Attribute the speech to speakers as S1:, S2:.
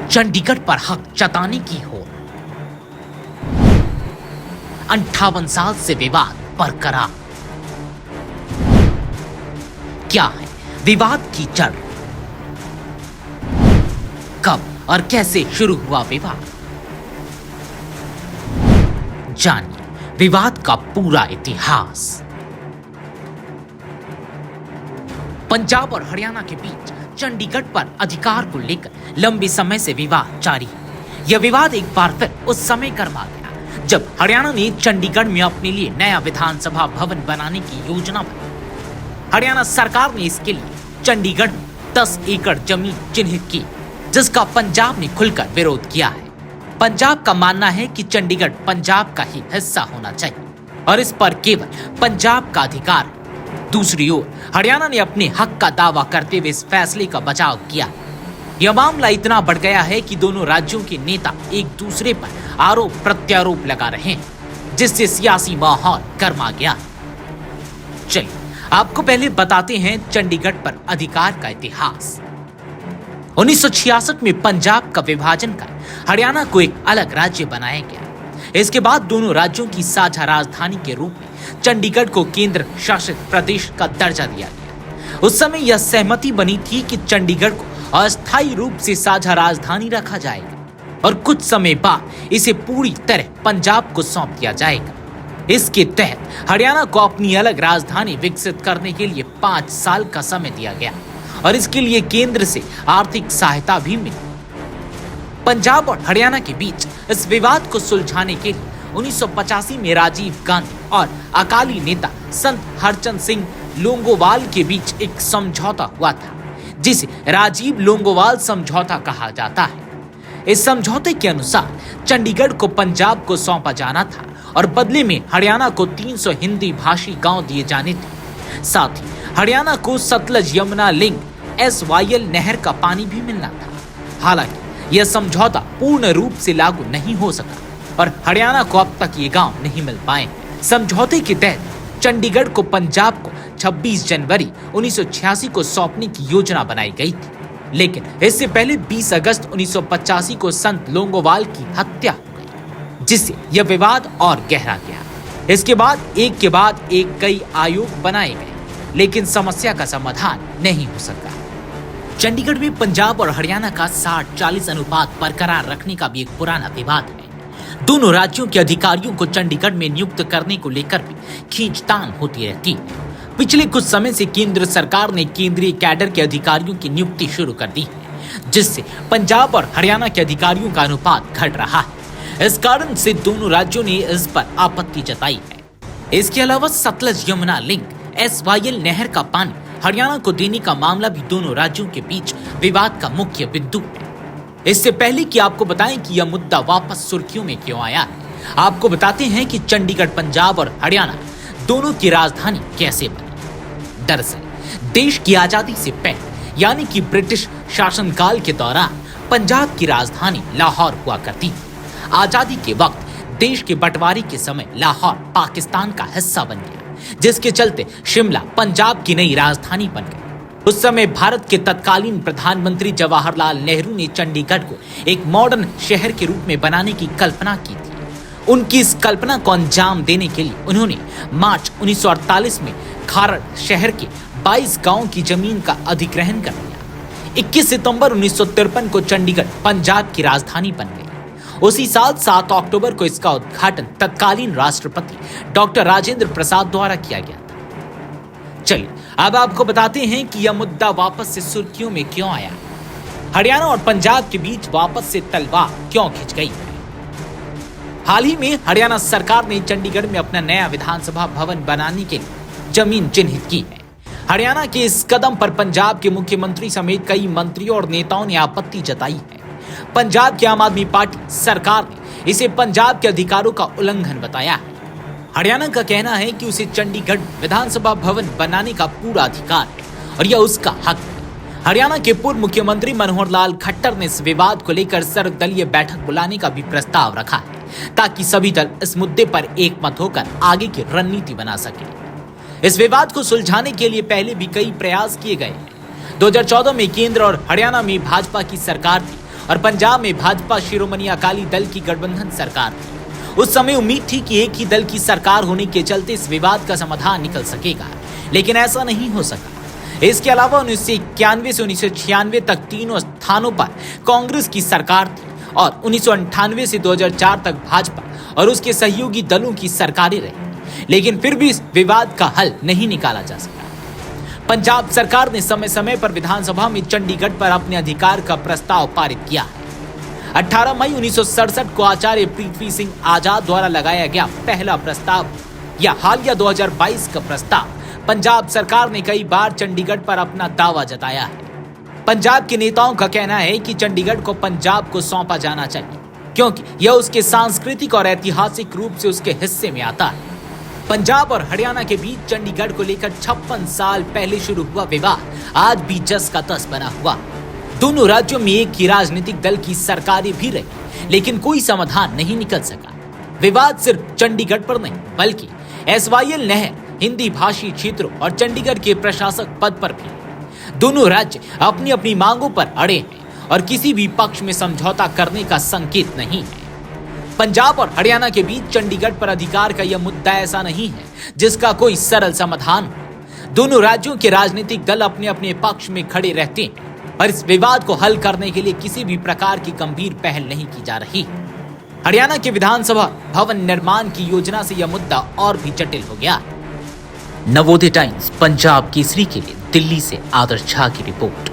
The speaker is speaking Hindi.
S1: चंडीगढ़ पर हक जताने की हो। 58 साल से विवाद बरकरार। क्या है विवाद की जड़? कब और कैसे शुरू हुआ विवाद? जानिए विवाद का पूरा इतिहास। पंजाब और हरियाणा के बीच चंडीगढ़ पर अधिकार को लेकर लंबे समय से विवाद जारी है। यह विवाद एक बार फिर उस समय गर्मा गया जब हरियाणा ने चंडीगढ़ में अपने लिए नया विधानसभा भवन बनाने की योजना बनाई। हरियाणा सरकार ने इसके लिए चंडीगढ़ में 10 एकड़ जमीन चिन्हित की, जिसका पंजाब ने खुलकर विरोध किया है। पंजाब का मानना है कि चंडीगढ़ पंजाब का ही हिस्सा होना चाहिए और इस पर केवल पंजाब का अधिकार है। दूसरी ओर हरियाणा ने अपने हक का दावा करते हुए इस फैसले का बचाव किया। यह मामला इतना बढ़ गया है कि दोनों राज्यों के नेता एक दूसरे पर आरोप प्रत्यारोप लगा रहे हैं, जिससे सियासी माहौल गर्मा गया। चलिए आपको पहले बताते हैं चंडीगढ़ पर अधिकार का इतिहास। 1966 में पंजाब का विभाजन कर हरियाणा को एक अलग राज्य बनाया गया। इसके बाद दोनों राज्यों की साझा राजधानी के रूप में चंडीगढ़ को केंद्र शासित प्रदेश का दर्जा दिया गया। उस समय यह सहमति बनी थी कि चंडीगढ़ को अस्थायी रूप से साझा राजधानी रखा जाएगा और कुछ समय बाद इसे पूरी तरह पंजाब को सौंप दिया जाएगा। इसके तहत हरियाणा को अपनी अलग राजधानी विकसित करने के लिए 5 साल का समय दिया गया और इसके लिए केंद्र से आर्थिक सहायता भी मिली। पंजाब और हरियाणा के बीच इस विवाद को सुलझाने के लिए 1985 में राजीव गांधी और अकाली नेता संत हरचंद सिंह लोंगोवाल के बीच एक समझौता हुआ था, जिसे राजीव लोंगोवाल समझौता कहा जाता है। इस समझौते के अनुसार चंडीगढ़ को पंजाब को सौंपा जाना था और बदले में हरियाणा को 300 हिंदी भाषी गांव दिए जाने थे। साथ ही हरियाणा को सतलज यमुना लिंक SYL नहर का पानी भी मिलना था। हालांकि यह समझौता पूर्ण रूप से लागू नहीं हो सका और हरियाणा को अब तक ये गांव नहीं मिल पाए। समझौते के तहत चंडीगढ़ को पंजाब को 26 जनवरी 1986 को सौंपने की योजना बनाई गई थी, लेकिन इससे पहले 20 अगस्त 1985 को संत लोंगोवाल की हत्या हो गई, जिससे यह विवाद और गहरा गया। इसके बाद एक कई आयोग बनाए गए, लेकिन समस्या का समाधान नहीं हो सका। चंडीगढ़ में पंजाब और हरियाणा का 60-40 अनुपात बरकरार रखने का भी एक पुराना विवाद है। दोनों राज्यों के अधिकारियों को चंडीगढ़ में नियुक्त करने को लेकर भी खींचतान होती रहती है। पिछले कुछ समय से केंद्र सरकार ने केंद्रीय कैडर के अधिकारियों की नियुक्ति शुरू कर दी है, जिससे पंजाब और हरियाणा के अधिकारियों का अनुपात घट रहा है। इस कारण से दोनों राज्यों ने इस पर आपत्ति जताई है। इसके अलावा सतलज यमुना लिंक SYL नहर का पानी हरियाणा को देने का मामला भी दोनों राज्यों के बीच विवाद का मुख्य बिंदु है। इससे पहले कि आपको बताएं कि यह मुद्दा वापस सुर्खियों में क्यों आया है, आपको बताते हैं कि चंडीगढ़ पंजाब और हरियाणा दोनों की राजधानी कैसे बनी। दरअसल देश की आजादी से पहले यानी कि ब्रिटिश शासनकाल के दौरान पंजाब की राजधानी लाहौर हुआ करती थी। आजादी के वक्त देश के बंटवारे के समय लाहौर पाकिस्तान का हिस्सा बन गया, जिसके चलते शिमला पंजाब की नई राजधानी बन गई। उस समय भारत के तत्कालीन प्रधानमंत्री जवाहरलाल नेहरू ने चंडीगढ़ को एक मॉडर्न शहर के रूप में बनाने की कल्पना की थी। उनकी इस कल्पना को अंजाम देने के लिए उन्होंने मार्च 1948 में खारड़ शहर के 22 गांवों की जमीन का अधिग्रहण कर लिया। 21 सितंबर 1953 को चंडीगढ़ पंजाब की राजधानी बन गई। उसी साल 7 अक्टूबर को इसका उद्घाटन तत्कालीन राष्ट्रपति डॉक्टर राजेंद्र प्रसाद द्वारा किया गया था। चलिए अब आपको बताते हैं कि यह मुद्दा वापस से सुर्खियों में क्यों आया। हरियाणा और पंजाब के बीच वापस से तलवार क्यों खिंच गई। हाल ही में हरियाणा सरकार ने चंडीगढ़ में अपना नया विधानसभा भवन बनाने के लिए जमीन चिन्हित की है। हरियाणा के इस कदम पर पंजाब के मुख्यमंत्री समेत कई मंत्रियों और नेताओं ने आपत्ति जताई है। पंजाब की आम आदमी पार्टी सरकार ने इसे पंजाब के अधिकारों का उल्लंघन बताया है। हरियाणा का कहना है कि उसे चंडीगढ़ विधानसभा भवन बनाने का पूरा अधिकार है और यह उसका हक है। हरियाणा के पूर्व मुख्यमंत्री मनोहर लाल खट्टर ने इस विवाद को लेकर सर्वदलीय बैठक बुलाने का भी प्रस्ताव रखा है, ताकि सभी दल इस मुद्दे पर एकमत होकर आगे की रणनीति बना सके। इस विवाद को सुलझाने के लिए पहले भी कई प्रयास किए गए हैं। 2014 में केंद्र और हरियाणा में भाजपा की सरकार थी और पंजाब में भाजपा शिरोमणि अकाली दल की गठबंधन सरकार थी। उस समय उम्मीद थी कि एक ही दल की सरकार होने के चलते इस विवाद का समाधान निकल सकेगा, लेकिन ऐसा नहीं हो सका। इसके अलावा 1991 से 1996 तक तीनों स्थानों पर कांग्रेस की सरकार थी और 1998 से 2004 तक भाजपा और उसके सहयोगी दलों की सरकारें रही, लेकिन फिर भी इस विवाद का हल नहीं निकाला जा सका। पंजाब सरकार ने समय समय पर विधानसभा में चंडीगढ़ पर अपने अधिकार का प्रस्ताव पारित किया। 18 मई 1967 को आचार्य पृथ्वी सिंह आजाद द्वारा लगाया गया पहला प्रस्ताव या हालिया 2022 का प्रस्ताव पंजाब सरकार ने कई बार चंडीगढ़ पर अपना दावा जताया है। पंजाब के नेताओं का कहना है कि चंडीगढ़ को पंजाब को सौंपा जाना चाहिए, क्योंकि यह उसके सांस्कृतिक और ऐतिहासिक रूप से उसके हिस्से में आता है। पंजाब और हरियाणा के बीच चंडीगढ़ को लेकर 56 साल पहले शुरू हुआ विवाद आज भी जस का तस बना हुआ। दोनों राज्यों में एक ही राजनीतिक दल की सरकारें भी रही, लेकिन कोई समाधान नहीं निकल सका। विवाद सिर्फ चंडीगढ़ पर नहीं, बल्कि SYL नहर, हिंदी भाषी क्षेत्रों और चंडीगढ़ के प्रशासक पद पर भी। दोनों राज्य अपनी अपनी मांगों पर अड़े हैं और किसी भी पक्ष में समझौता करने का संकेत नहीं है। पंजाब और हरियाणा के बीच चंडीगढ़ पर अधिकार का यह मुद्दा ऐसा नहीं है जिसका कोई सरल समाधान हो। दोनों राज्यों के राजनीतिक दल अपने अपने पक्ष में खड़े रहते हैं और इस विवाद को हल करने के लिए किसी भी प्रकार की गंभीर पहल नहीं की जा रही। हरियाणा के विधानसभा भवन निर्माण की योजना से यह मुद्दा और भी जटिल हो गया। नवोदय टाइम्स पंजाब केसरी के लिए दिल्ली से आदर्श झा की रिपोर्ट।